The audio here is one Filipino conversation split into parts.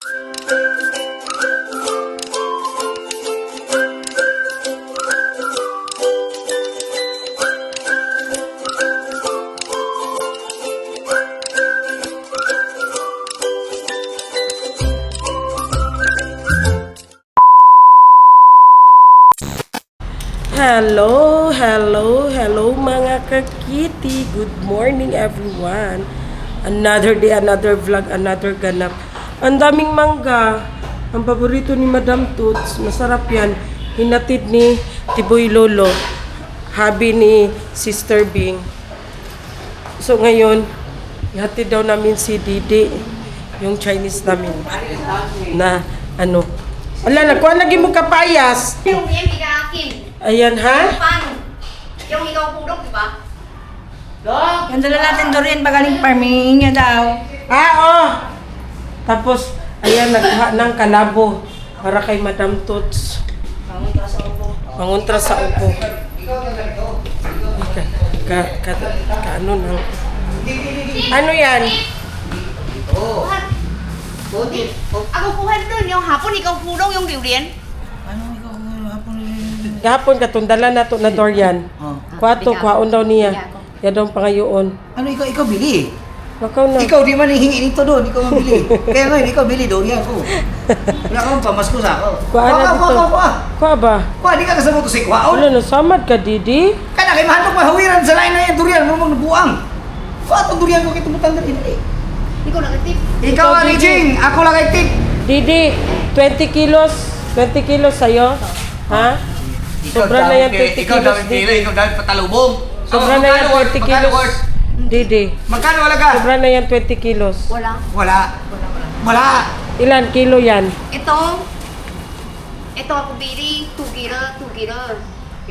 Hello mga kakiti. Good morning everyone. Another day, another vlog, another ganap. Ang daming mangga. Ang paborito ni Madam Toots. Masarap yan. Hinatid ni Tiboy Lolo. Habi ni Sister Bing. So ngayon, ihatid daw namin si Didi. Yung Chinese namin. Na ano. Ala, nakuha lagi mo kapayas. Yung yan, akin. Ayan ha? Paano? Yung ikaw pudok, di ba? Yung dala natin Dorian pagaling farming niya daw. Tapos, ayan, nagkuha ng kalabo para kay Madam Toots. Panguntra sa upo. Ano nang... Ano yan? Kuhan. Ako kuhan dun, yung hapon ikaw pudok yung durian. Ano ikaw hapon? Gahapon katundala na to na Dorian. Kwato, kwaon daw niya. Yan daw pangayoon. Ano ikaw bili? Wakaw na. Ikaw di man hihingi nito doon, ikaw ang bili. Kaya ngayon ikaw bili Dorian ko. Wala kang pamasko sa ako. Kuha na dito. Kuha ba? Kuha, di ka kasama to si Kuhaon. Ano, nasamad ka, Didi? Kana kay mahantok mahawiran sa lain na yan Dorian, mo mong nabuang. Kuha itong Dorian ko kay tumutan na rin. Ikaw nag-tip. Ikaw ang Jing, ako lang ay tip. Didi, 20 kilos. 20 kilos sa'yo. Ha? Sobra na yan 20 Ikaw kilos, dami pila, ikaw dami patalubong. Sobra na yan 20 kilos. Didi, Magkano wala ka? sobra na yan 20 kilos. Wala. Wala. Ilan kilo yan? Ito ako bili, 2 kilo.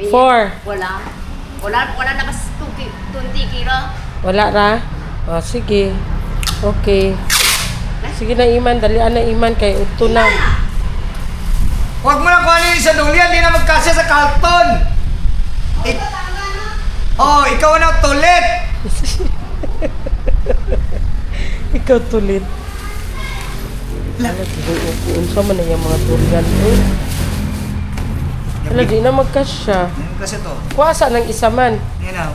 4. Wala na kasi 20 kilo. Wala ra? O, sige. Okay. Sige na, Iman. Dalian na, Iman. Kay uto na. Huwag mo lang kuhanin sa Dorian, di na magkasya sa Carlton. Ikaw na tulit. Ikaw tulit. Wala, unsa man na yung mga durian. Wala, di na magkasya. Kasi to. Kuwasa ng isa man. Yan na.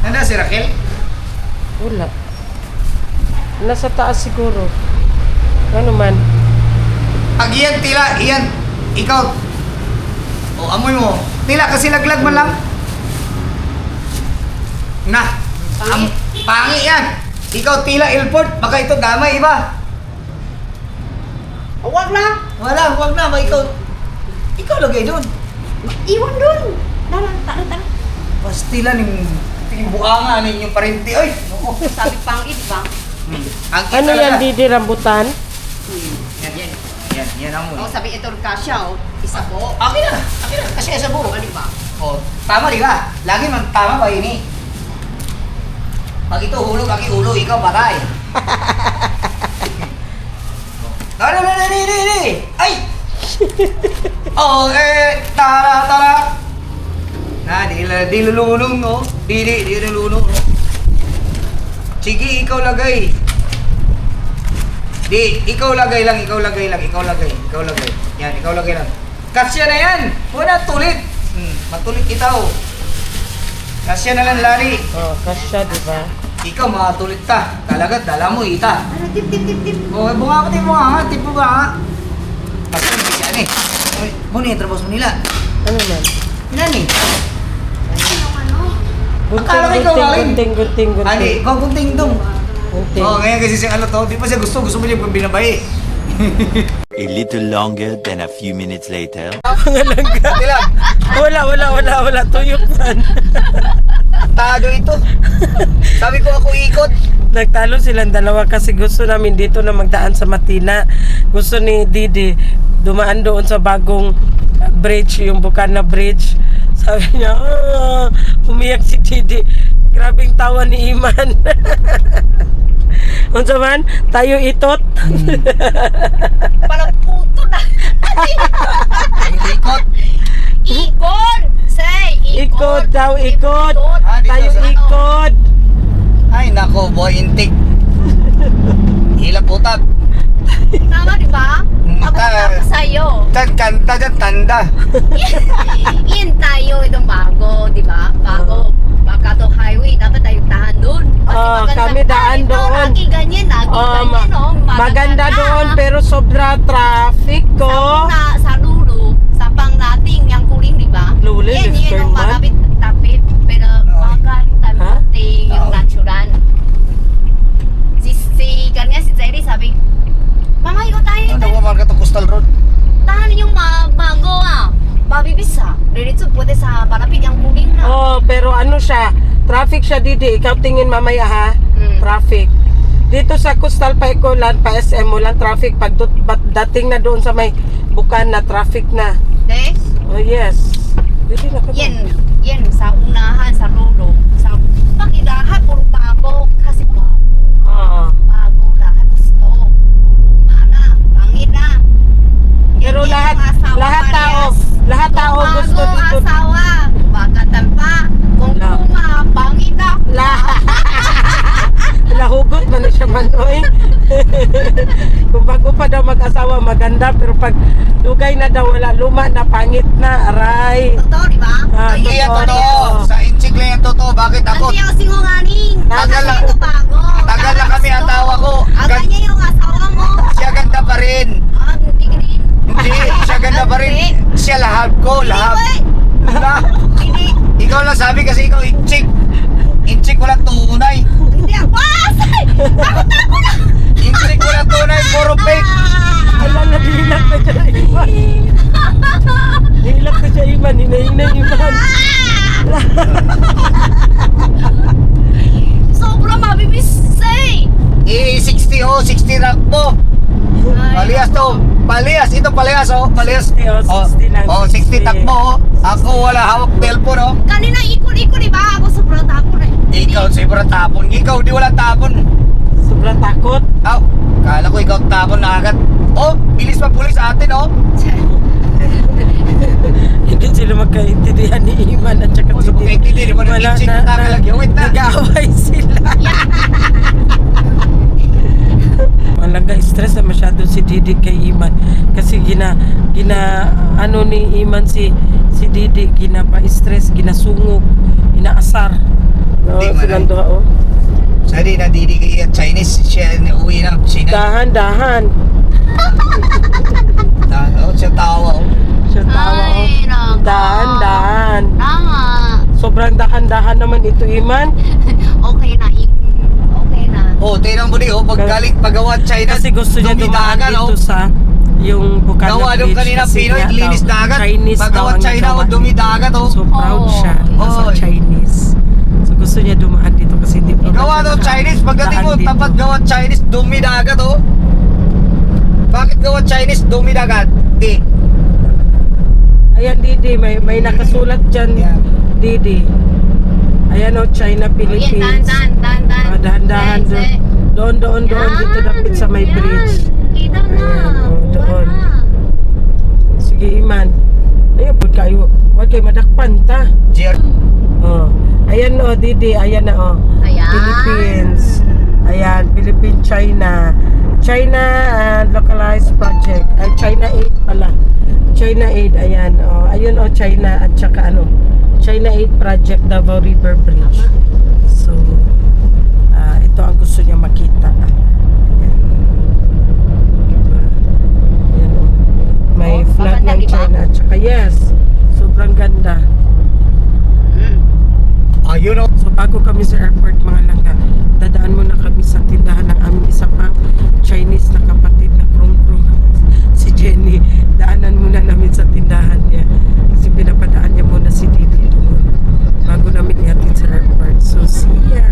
Nanda si Raquel? Wala. Nasa taas siguro. Ano man? Pag iyan tila, iyan. Ikaw. Amoy mo. Tila kasi laglag man lang. Pangi yan. Ikaw tila Ilford. Baka ito damay iba. Huwag na. Wag na. Ikaw lagay doon. Iwan dun. Tara. Pastila ning buanga ninyong parente. Oy. Sabi pang di ba? Ano yan, Didi? Rambutan? Yan ang mo. Sabi ito kasya, isa po. Akin na. Kasi sa buo. Di ba? Tama di ba? Lagi man tama ba ini? Pag ito hulog, aki ulo, ikaw patay. Dali. Ay! Tara. Di lulunong, no? Di lulunong, no? Sige, ikaw lagay. Di, ikaw lagay lang. Yan, ikaw lagay lang. Kasya na yan. Wala tulit. Matulit itaw. Kasya na lang lari. Kasya, di ba? Ikaw matulit ta. Talaga, dala mo ita. Ano, tip. Bunga ka. Tip mo ba? Kasi hindi siya eh. Muna yung trabos mo nila. Ano man? Ilan eh? Gunting. Ani, ikaw gunting dong. Gunting. Ngayon kasi siya di pa siya gusto mo niya kung binabay. A little longer than a few minutes later. Wala. Tuyok man. Tado ito. Sabi ko ako ikot. Nagtalo silang dalawa kasi gusto namin dito na magdaan sa Matina. Gusto ni Didi dumaan doon sa bagong bridge, yung Bukana Bridge. Sabi niya, umiyak si Didi. Grabing tawa ni Iman. Unsa man, tayo itot. Parang puto na. Ikot. Ikot! Say, Ikot daw, ikot. Ah, dito Tayo sa- ikot. Dyan, kanta dyan, tanda. Yan tayo itong bago, di ba? Bago. Bakato Highway, dapat tayo tahan doon. Kami daan doon. Lagi ganyan, oh. Maganda doon pero sobra traffic ko. Sa dulo, sa panglating, yung kuling, di ba? Luli, Yan, left yan turn yung man. malapit-tapit. Pero magaling talating yung natural. Si kanya, si Jerry, sabi, Mama, ikaw tayo. Ano ba marka to Coastal Road? Tahan yung bago mabibis Diretso pwede sa malapit yung kuling na. Oh, pero ano siya, traffic siya didi. Ikaw tingin mamaya ha, traffic. Dito sa Coastal Paikulan, pa SM, walang traffic. Pag dating na doon sa may bukan na, traffic na. Des? Oh yes. Dito na ka doon. Yan, sa unahan, sa lolo. Sa pag-ilahat, puro bago. Kasi bago lahat gusto. Mana, pangit na. Pero Yan lahat yung asawa lahat tao parehas. gusto Kung dito. bago asawa, baka tampa. Kung La. kuma, pangit na. Lahugot man na siya man, oy. Kung bago pa daw mag-asawa, maganda. Pero pag lugay na daw, wala, luma na, pangit na, aray. Totoo, di ba? Hindi yan totoo. Sa inchik lang yan totoo. Bakit ako? Kasi ako sinungaling. Tagal na- Kasi ito bago. tagal na kami ang tawa ko. Aganya yung asawa mo. Siya ganda pa rin. Hindi rin. Hindi, siya ganda pa rin. Siya lahab ko, lahab. Hindi. Ikaw lang sabi kasi ikaw inchik. Inchik walang tunay. Hindi ako. Asay! Takot na! Inchik walang tunay, puro fake. Wala na, nilak na siya iman. Nilak na siya iman, hinahinay iman. Sobra mabibisay. 60 oh, 60 rank mo. Palihas to. Palihas, ito palihas oh. Palihas. 60 lang, Oh, 60 takbo oh. Ako wala hawak telpo no. Kanina ikot-ikot, di ba? Ako sobrang tapon eh. Ikaw siguro tapon. Ikaw di wala tapon. Sobrang takot. Aw, kala ko ikaw tapon na agad. Oh, bilis pa pulis atin oh. Hindi sila magkaintindihan ni Iman at saka Oh, si sa pagkaintindi, di ba nag-inchik na nakalag-yawit na. nag-aaway sila. Malaga stress na masyado si Didi kay Iman kasi ano ni Iman si Didi pa-stress, ginasungog, inaasar. No, Di man silang ay. duha oh. Sari na didi kay Chinese siya uwi na China. Dahan-dahan. Oh, siya tawa oh. Siya tawa oh. Ay, nako. Dahan-dahan. Tama. Sobrang dahan-dahan naman ito, Iman. Okay na. Okay na. Oh, tingnan mo di oh, paggaling pagawa China. Kasi gusto niya dumaan dumidagan, dito oh. sa yung Bukana Gawa nung Bridge kanina kasi Pinoy, nga linis daw, dagat. Chinese daw Paggawa ang China, nagawa oh, dumidagat, oh. So proud Oh. siya sa Oy. Chinese. So gusto niya dumaan dito kasi hindi pa Gawa daw Chinese, pagdating mo daan dito. tapat gawa Chinese, dumidagat, oh. Bakit gawa Chinese, dumidagat? Di. Ayan Didi, may nakasulat dyan Yeah. Didi. Ayan o, China, Yan, Philippines. Dahan-dahan doon. Doon dito dapit sa may bridge. Kita na. Ayan, oh, doon. Wala. Sige Iman. Ayun po kayo. Huwag kayo madakpan ta. Jer. Oh. Ayan o, Didi. Ayan na o. Ayan. Philippines. Ayan, Philippine, China. China localized project. Ay, China 8 pala. China 8, ayan. Oh, ayun o, China at saka ano. China 8 project, Davao River Bridge. So, ito ang gusto niya makita. Ayan. Diba? Ayan o. May Oh, flag maganda, ng diba? China at saka yes. Sobrang ganda. Ayun, oh. So bago kami sa airport mga langga, dadaan muna kami sa tindahan ng aming isa pang Chinese na kapatid na krong-krong si Jenny. Daanan muna namin sa tindahan niya kasi pinapadaan niya muna si Didi doon bago namin ihatid sa airport. So see ya!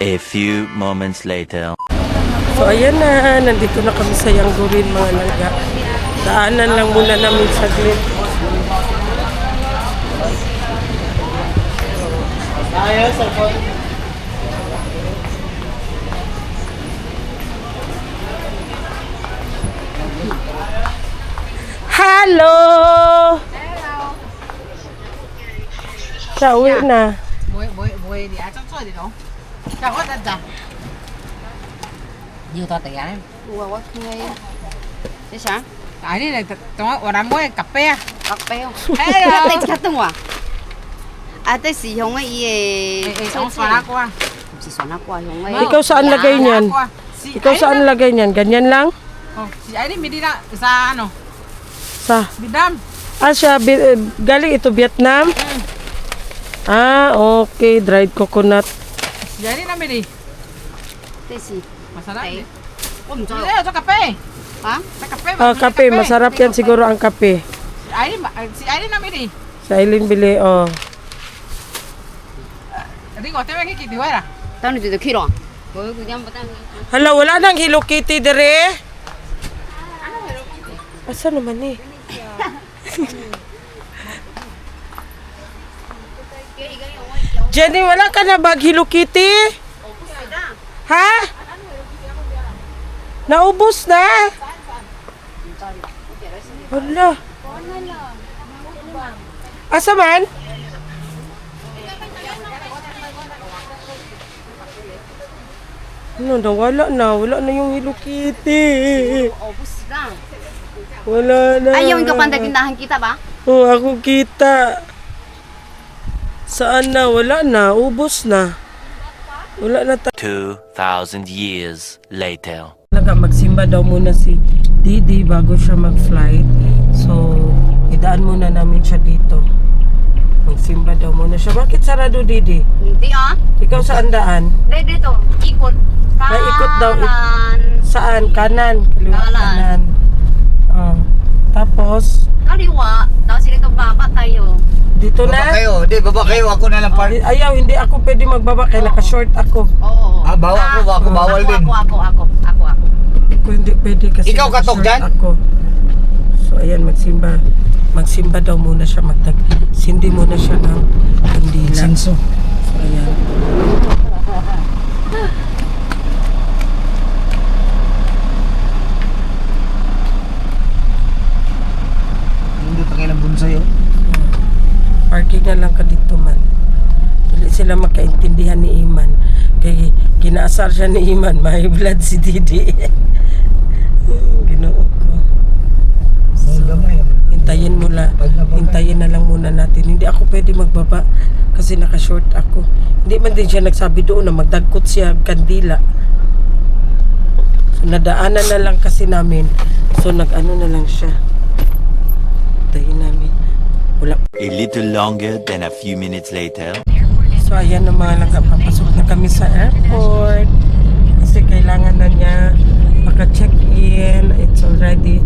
A few moments later. So ayan na, nandito na kami sa Yanggurin mga langga. Daanan lang muna namin saglit. Hello! Sa uwi na. Buổi đi ăn chắc rồi thì đâu chào quá thật ra nhiều to tiền em Ủa, what nghe? Thế sao? Ini orang mo kape. Kapeo. Eh, Ate katong wa. Ate si Hong ay ang sana ko ah. Si Sona ko yung ay. Ikaw saan lagay niyan? Ikaw saan lagay niyan? Ganyan lang? Oh, si Aileen Medina sa ano? Sa? Bidam. Siya, galing ito Vietnam? Okay. Dried coconut. Si Aileen na Medi. Ate si. Masarap. Tay. Eh. Om jo. Hindi, ito kape. Ha? Sa kape. Kape. Masarap yan siguro ang kape. Si Aileen na Medi. Sa Eileen bili, Rico, te ves que kitiwara. Tano dito kilo. Boy ko diyan batang. Hala, wala nang Hello Kitty dire. Asa naman eh? Jenny, wala ka na bag Hello Kitty? Ha? Naubos na? Hala. Asa man? Ano daw, wala na yung Hello Kitty. Obus na. Wala na. Ayaw yung kapanda tindahan kita ba? Ako kita. Saan na? Wala na. Ubos na. Wala na 2,000 years later. talaga. Magsimba daw muna si Didi bago siya mag-flight. So, idaan muna namin siya dito. Magsimba daw muna siya. Bakit sarado, Didi? Hindi ah. Ikaw saan daan? Dito. Ikot. Ay, ikot daw. Kanan. Saan? Kanan. Kaliwa Kanan. kanan. Tapos, Kaliwa. Tapos dito baba tayo. dito Baba na. kayo. Hindi, baba kayo. Ako na lang part. Ayaw, hindi ako pwede magbaba kaya naka-short ako. Oo. Ako bawal din. Ako. Ako hindi pwede kasi Ikaw katok naka-short dyan? ako. So ayan, magsimba daw muna siya, sindi muna siya ng kandila. Sinso. So ayan. Hindi pa kayo ng bunsayo. Parking na lang ka dito man. Hindi sila magkaintindihan ni Iman. Kaya kinaasar siya ni Iman, may blood si Didi. Ginoo ko. Gamay. Hintayin na lang muna natin. Hindi ako pwede magbaba kasi naka-short ako. Hindi man din siya nagsabi doon na magdagkot siya kandila. So nadaanan na lang kasi namin. So nag-ano na lang siya. Hintayin namin. Wala. A little longer than a few minutes later. So ayan na mga langga, papasok na kami sa airport. Kasi kailangan na niya maka-check-in. It's already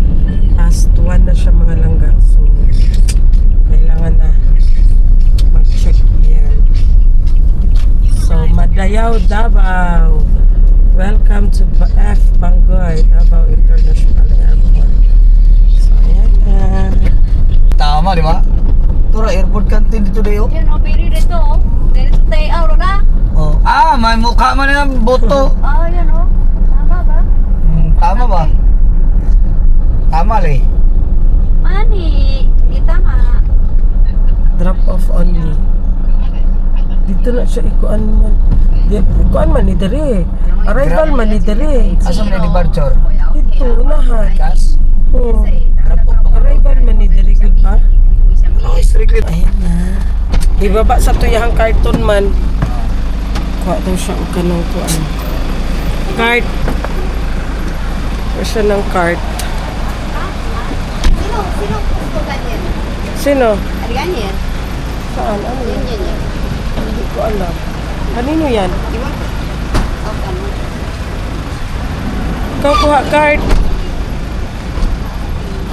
past 1 na siya mga langga. So kailangan na mag-check-in. So Madayaw, Davao. Welcome to F. Bangoy, Davao International Airport. So ayan na. Tama, di ba? Tura, airport canteen dito dayo. Yan o, pili dito. Dito tayo na. Oh. May mukha man na boto. Yan o. Tama ba? Tama ba? Tama le. Mani. Hindi tama. Drop off only. Dito na siya ikuan man. Ikuan man ni dere. Arrival man ni dere. Asa man na departure? Dito unahan. Gas. Oh. Drop off. Arrival man ni dere gud ba? Oh, strictly. Ayan na. Ibaba sa tuyahang karton man. Kuha daw siya og kanang kuan. Cart. Kuha siya ng cart. Sino gusto ganyan? Sino? Ari ganyan? Saan? Ano yan? Yan. Hindi ko alam. Kanino yan? Di ba? Ano? Ikaw kuha card.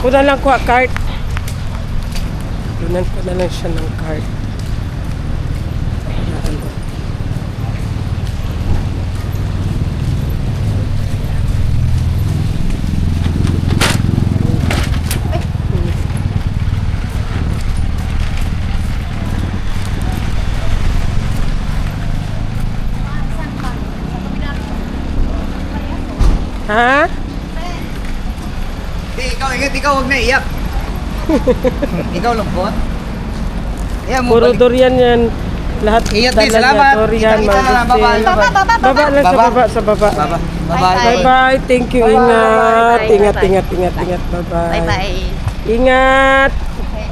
Kuna lang kuha card. Tunan ko na lang siya ng card. Ha? Ikaw huwag na iyak. Ikaw lungkot. Yeah, Puro durian yan. Lahat Ingat dala din, niya, salamat. Dorian, Kita-kita na lang. Maricel. Bye-bye. Baba lang sa Baba. baba, sa baba. Bye-bye. Bye-bye. Bye-bye. Thank you. Ingat. Bye-bye. Ingat, Bye-bye. ingat, ingat, ingat. Bye-bye. Bye-bye. Ingat. Okay.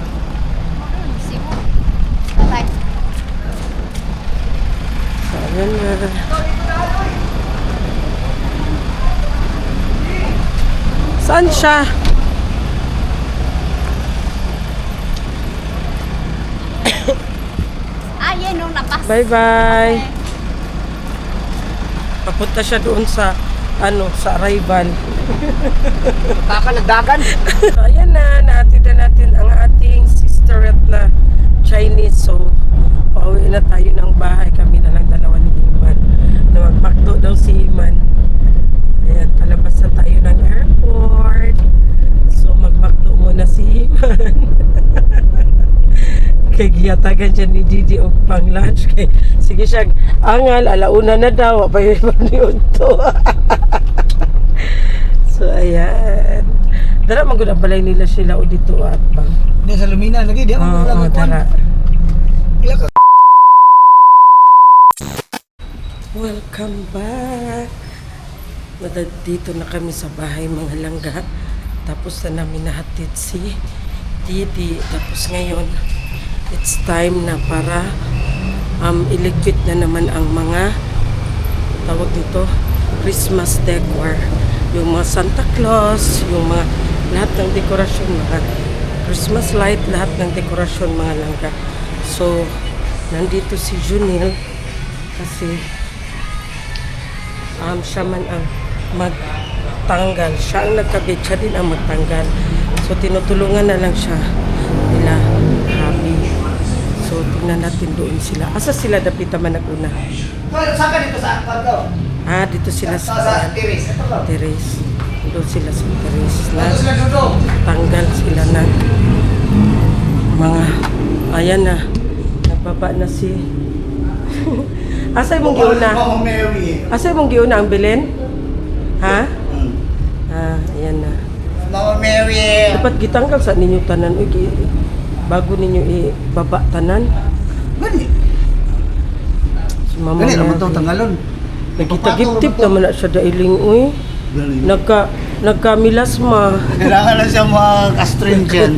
See you. Bye-bye. So, ayan na. Saan siya? Yan nung napas. Bye-bye. Papunta siya doon sa sa arrival. Kakalagdagan. So, ayan na, naatid na natin ang ating sisterette na Chinese. So, pauwi na tayo ng bahay. Kami na lang dalawa ni Iman. Na magmakdo daw si Iman. Ayan, palabas na tayo ng airport. So, magmakdo muna si Iman. Kay giyatagan siya ni Didi og pang lunch. Kay, sige siya, angal, alauna na daw. Apay pa niyon to. So, ayan. Dara, magandang balay nila sila o dito at bang. Hindi sa Lumina lagi. Di ako Oo, lang dara. Ila ka. Welcome back. Dito na kami sa bahay mga langga. Tapos na namin nahatid si Didi. Tapos ngayon, it's time na para iligpit na naman ang mga tawag dito, Christmas decor. Yung mga Santa Claus, yung mga lahat ng dekorasyon, mga Christmas light, lahat ng dekorasyon mga langga. So, nandito si Junil kasi siya man ang magtanggal. Siya ang nagkabit, siya din ang magtanggal. So, tinutulungan na lang siya nila Happy. So, tingnan natin doon sila. Asa sila dapita man nag-una? Saan ka dito sa Pagkaw? Dito sila Sa Tiris. Ito ba? Terrace. Doon sila sa terrace na Ito sila Dudo. tanggal sila ng mga ayan na. Nagbaba na si Asa mong giuna? Mama Mary. Asa mong giuna ang bilin? Ha? Ayan na. Mama Mary. Dapat gitanggal sa ninyo tanan. Uy, bago ninyo ibaba tanan. Gani. Si Mama Gani naman Mary. itong tanggalon. Nagkitagip-tip naman na siya dailing. Uy, Gani. nagkamilasma. Kailangan na siya mag-astringent.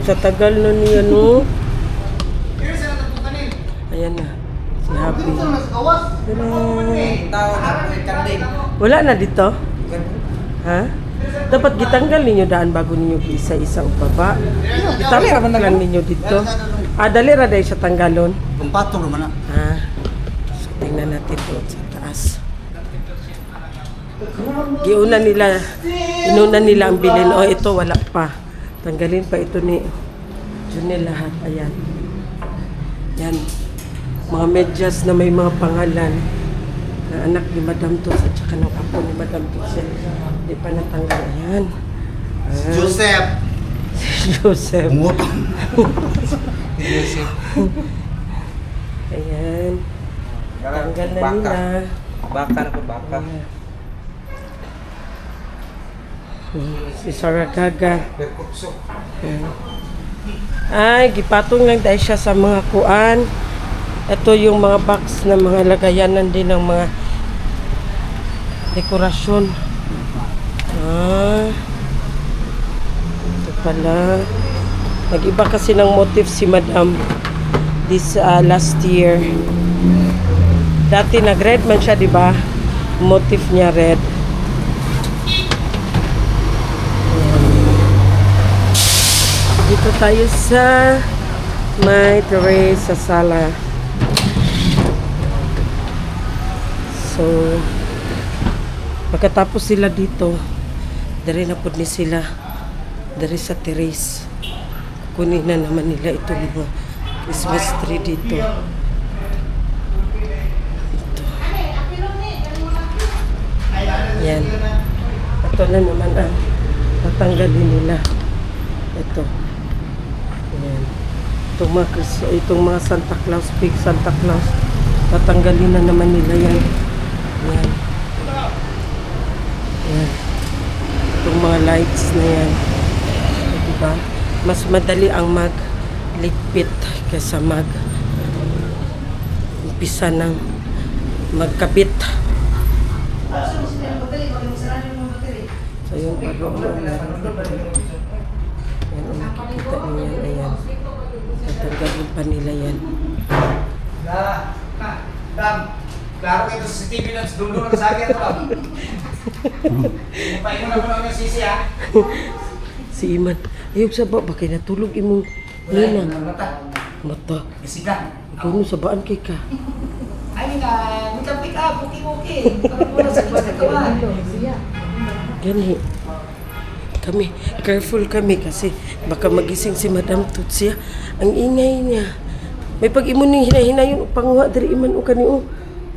Sa tagal na niya, no? Ayan na. Si Happy. Wala na dito? Ha? Dapat gitanggal ninyo daan bago ninyo isa-isa upaba. Gitanggal lang ninyo dito. Dali ra dahil sa tanggalon. Kumpatong naman na. So, tingnan natin doon sa taas. Inuna nila ang bilin. Ito wala pa. Tanggalin pa ito ni Junel lahat. Ayan. Yan. Mga medyas na may mga pangalan. Na anak ni Madam Tos at saka ng apo ni Madam Tos. Hindi pa natanggal. Ayan. Joseph. Joseph. Umutang. Ayan. Tanggal na nila. Baka na po, baka. Si Sarah Gaga. Ayan. Ay, gipatong lang dahil siya sa mga kuan. Ito yung mga box na mga lagayanan din ng mga dekorasyon. Ito pala. Nag-iba kasi ng motif si Madam this last year. Dati nag-red man siya, di ba? Motif niya red. Dito tayo sa may terrace sa sala. So, pagkatapos sila dito, dari na po ni sila dari sa terrace. Kunin na naman nila itong mga Christmas tree dito. Ito. Yan. Ito na naman ang tatanggalin nila. Ito. Ayan. Itong mga Santa Claus, big Santa Claus, tatanggalin na naman nila yan. Ayan. Ayan. Itong mga lights na yan. Diba? Mas madali ang magligpit kaysa umpisa ng magkabit. So yung pag-uulong na yan, ang nakikita niyo yan, ayan. Tatanggalin pa nila yan. Klaro kayo sa CCTV lang, dulo lang sa akin ito. Pahingo na ko lang yung sisi ha. Si Iman, ayog sa ba, bakit natulog imong nina? Mata. Isiga. Ikaw mo sabaan kay ka. Ay nga, hindi pick up, okay. Parang muna sa katawan. Gani. Kami, careful kami kasi baka magising si Madam Tutsia. Ang ingay niya. May pag-imo ni hinahin panguha dari Iman o kani o.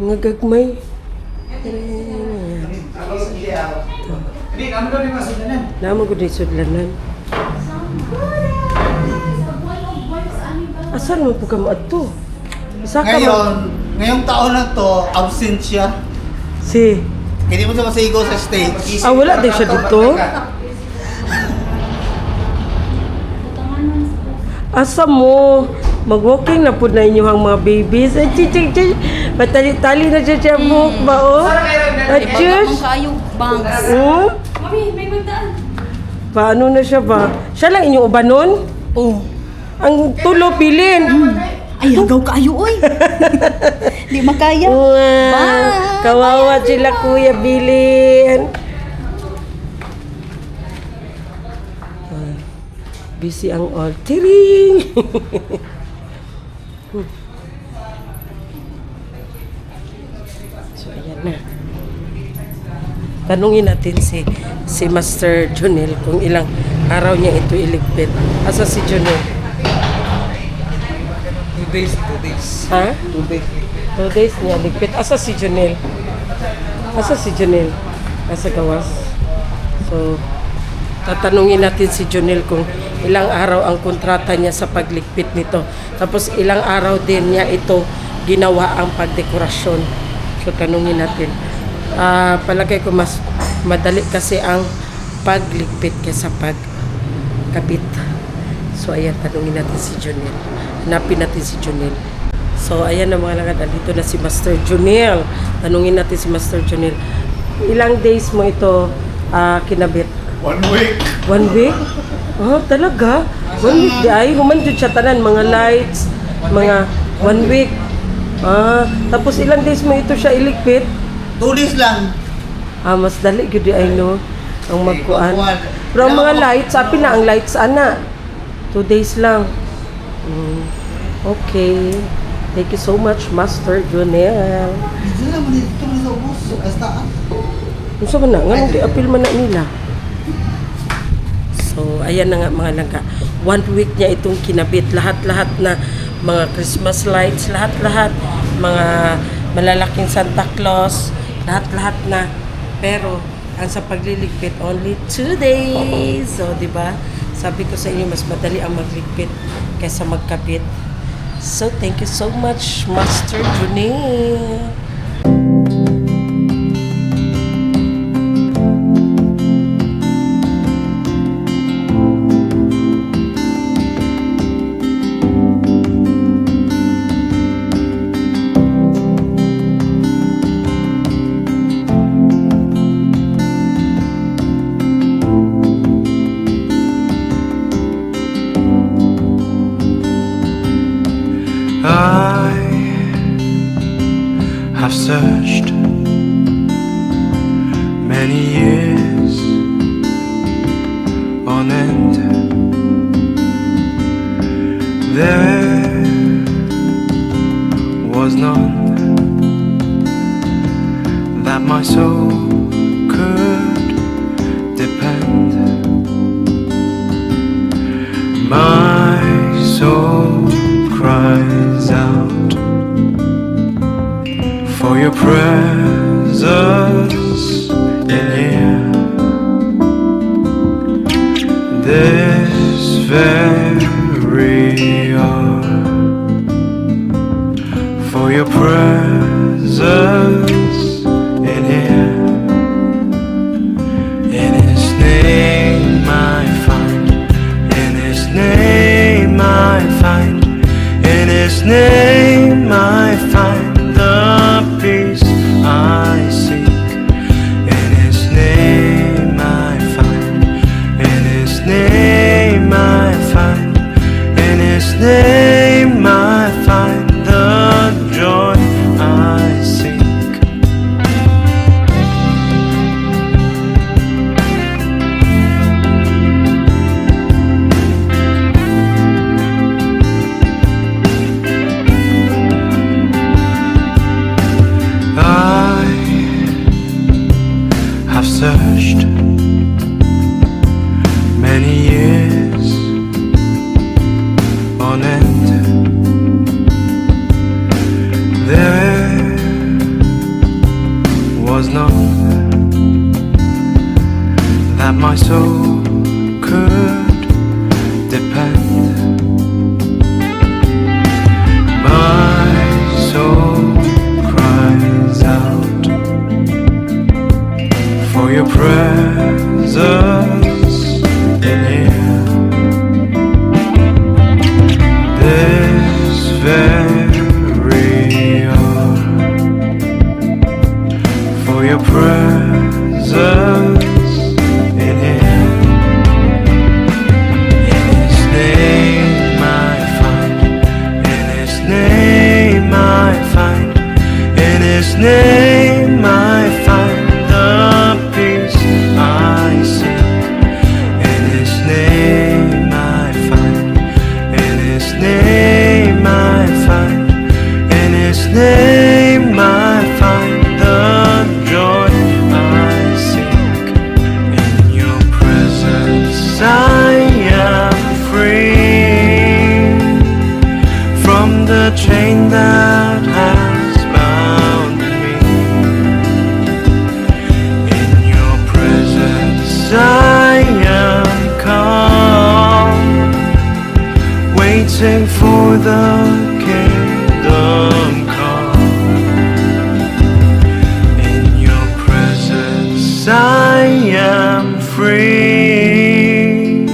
Mga gagmay. Hindi, naman doon yung masudanan. Naman ko na sudlanan. Asan mo po ka mo ato? Isa ka Ngayong taon na to, absent siya. Si. Hindi mo siya masigaw sa stage. Ah, wala din siya dito? Asa mo? Mag-walking na po na inyong mga babies. Ay, chichik. Matali-tali na siya siya buhok ba, oh? Adjus? kayo, bangs. Hmm? Mami, may magdaan. Paano na siya ba? Siya lang inyong ubanon? Oh. Ang tulo, pilin. Ay, hagaw kayo, oy. Di makaya. Wow. Bye. Kawawa sila, Kuya Bilin. Ay, busy ang all. Tiring! So, ayan na. Tanungin natin si Master Jonel kung ilang araw niya ito iligpit. Asa si Jonel? 2 days. Ha? 2 days. 2 days niya ligpit. Asa si Jonel? Nasa gawas. So, tatanungin natin si Jonel kung ilang araw ang kontrata niya sa pagligpit nito. Tapos ilang araw din niya ito ginawa ang pagdekorasyon. So, tanungin natin. Palagay ko mas madali kasi ang pagligpit kaysa pagkabit. So, ayan, tanungin natin si Jonel. Hanapin natin si Jonel. So, ayan na mga langad. Dito na si Master Jonel. Tanungin natin si Master Jonel. Ilang days mo ito kinabit? 1 week. 1 week? Oh, talaga? 1 week di ay. Humandun siya tanan. Mga lights. Mga 1 week. Tapos ilang days mo ito siya iligpit? 2 days lang. Mas dali gyud ay no ang magkuan. magkuhan. Pero ang mga lights, sabi na ang lights ana. 2 days lang. Okay. Thank you so much, Master Jonel. Hindi naman dito na sa ubos. Basta Unsa man na nga di apil man na nila. So, ayan na nga mga langga. 1 week niya itong kinabit. Lahat-lahat na mga Christmas lights, lahat-lahat. Mga malalaking Santa Claus, lahat-lahat na. Pero, ang sa pagliligpit, only 2 days. So, di ba? Sabi ko sa inyo, mas madali ang magligpit kaysa magkabit. So, thank you so much, Master Jonel. I have searched many years on end. There was none that my soul could depend. My soul cries out for your presence in here. This very hour, for your presence in here. In His name I find, in His name I find, in His name I find known that my soul could depend. My soul cries out for your presence in here. This very hour, for your presence in here. In His name I find, in His name I find, in His name I find the peace I seek. In His name I find, in His name I find, in His name I find the joy I seek. In your presence I am free from the chain that has bound me. In your presence I am calm, waiting for the kingdom come. In your presence I am free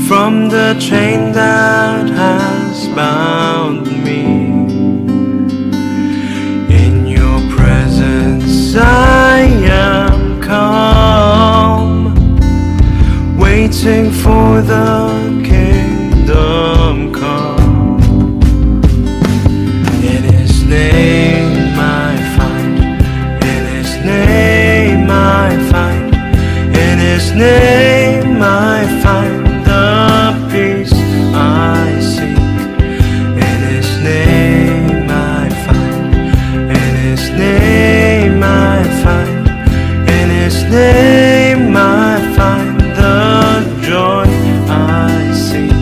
from the chain that has bound me. In your presence I am calm, waiting for the kingdom come. In His name I find, in His name I find, in His name I find the peace I seek. In His name I find, in His name I find, in His name I find the joy I seek.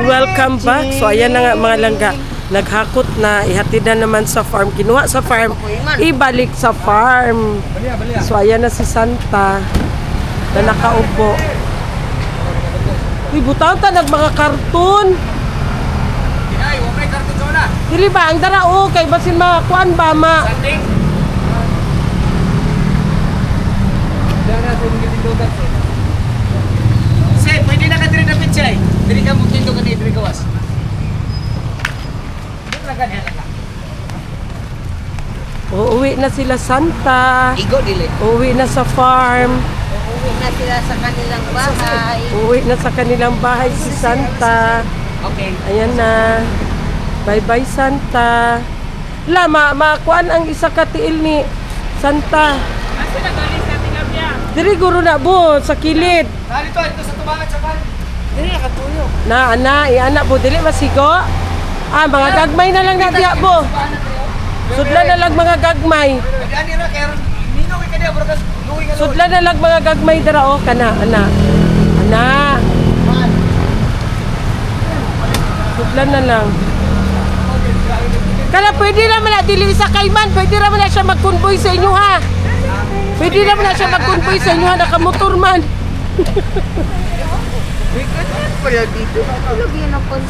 Welcome back. So ayan na nga mga langga. Naghakot na, ihatid na naman sa farm. Kinuha sa farm, ibalik sa farm. So ayan na si Santa na nakaupo. Uy, butaw ta nag mga karton. Inay, huwag may karton sa una. Dili ba ang dara o kay basin makakuan ba ma. Sanding. Diyan natin gitindugan sir. Sir, pwede na ka diri na pichay. Diri ka mo tindugan ni diri gawas. Dito lang ganyan lang. Uuwi na sila Santa. Igo dili. Uuwi na sa farm. Uuwi na sila sa kanilang bahay. Uuwi na sa kanilang bahay si Santa. Okay. Ayan na. Bye-bye Santa. La, makuan ang isa ka tiil ni Santa. Diri guro na bo sa kilid. Dito sa tubangan sa kan. Dili nakatuyo. Na ana, iana po dili masigo. Ah, mga gagmay na lang na diha po. Sudla na lang mga gagmay. Gani ra kay nino kay kanya bro luwi nga. Sudla na lang mga gagmay dara o kana ana. Ana. Sudla na lang. Kala pwede naman na dili sa kayman, pwede naman na siya mag-convoy sa inyo ha. Pwede naman na siya mag-convoy sa inyo ha, nakamotor man.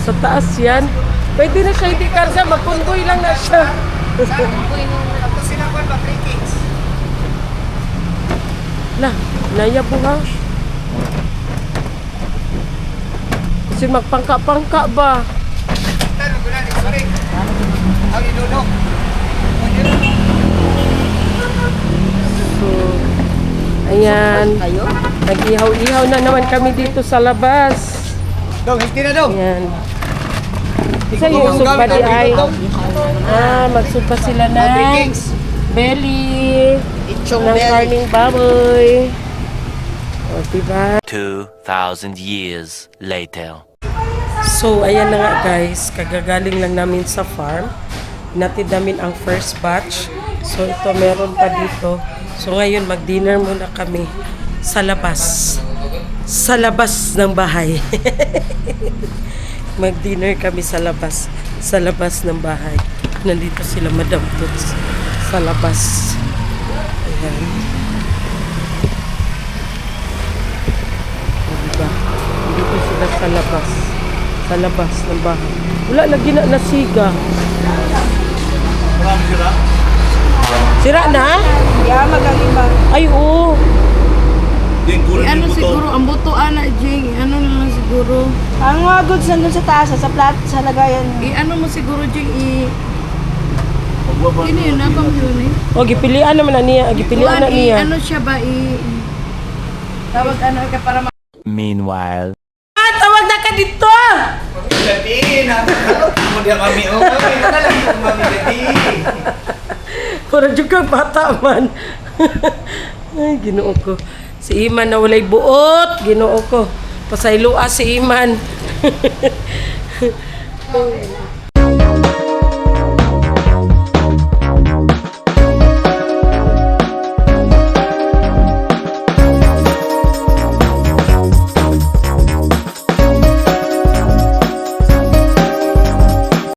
Sa taas yan. Pwede na siya hindi karga, mag-convoy lang na siya. Ako sinakuan ba 3 kings. La, naya po ha. Kasi magpangka-pangka ba? Taro ko na ni sorry. Ang idudok. So, ayan. Nag-ihaw-ihaw na naman kami dito sa labas. Dong, hindi na dong. Ayan. Sa yung sugba di ay. Ah, magsugba sila na. Belly. Ng karning baboy. O, diba? 2,000 years later. So, ayan na nga guys. Kagagaling lang namin sa farm. Natid namin ang first batch. So, ito meron pa dito. So, ngayon mag-dinner muna kami sa labas. Sa labas ng bahay. Mag-dinner kami sa labas. Sa labas ng bahay. Nandito sila Madam Toots. Sa labas. Ayan. Diba? Dito sila sa labas. Sa labas ng bahay. Wala lagi na nasiga. Sira na? Yeah, magaling ba? Ay, oo. Ano siguro, ang buto ana, Jing. Ano na lang siguro. Ang mga goods nandun sa taas, sa plat, sa lagayan. Ano mo siguro, Jing, Ini yun, abang yun eh. O, gipilian naman na niya. Gipilian na niya. Ano siya ba, tawag ano ka para Meanwhile. Ah, tawag na ka dito! Gabi, natakalot mo diya kami. Oh, kami na lang yung mami gabi. Pura juga bata man. Ay, ginoo ko. Si Iman na walay buot. Ginoo ko. Pasaylua si Iman.